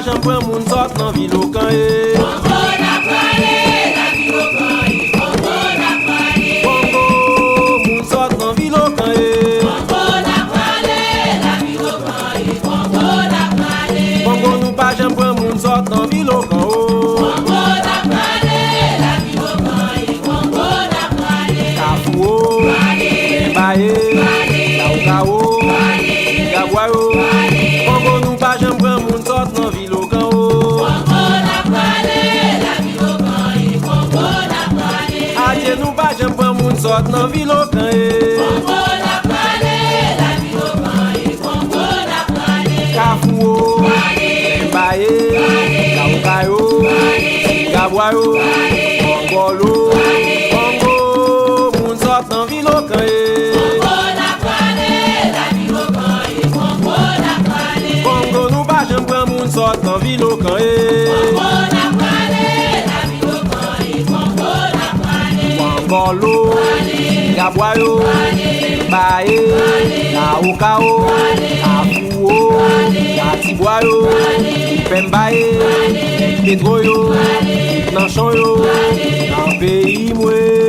J'en moun sort nan vilo kan e. Bongo na prale, la vilo kan e. Bongo na prale. Bongo moun sort nan vilo kan e. Bongo na prale, la vilo kan e. Congo nous pas j'aime prendre moun sort dans ville au camp. Adieu nous pas j'aime prendre moun sort dans ville au camp. Kafou, Mbaye, Kaukayo, Gabwayo, Mongolo, Congo, moun sort dans ville au camp. Congo nous pas j'aime prendre moun sort dans ville au camp. Mongolo, Gabwayo, Mbaye, Kaukao, Afouo, Gatibwayo, Pembaye, Pedroyo, Nanchonyo, dans pays moué.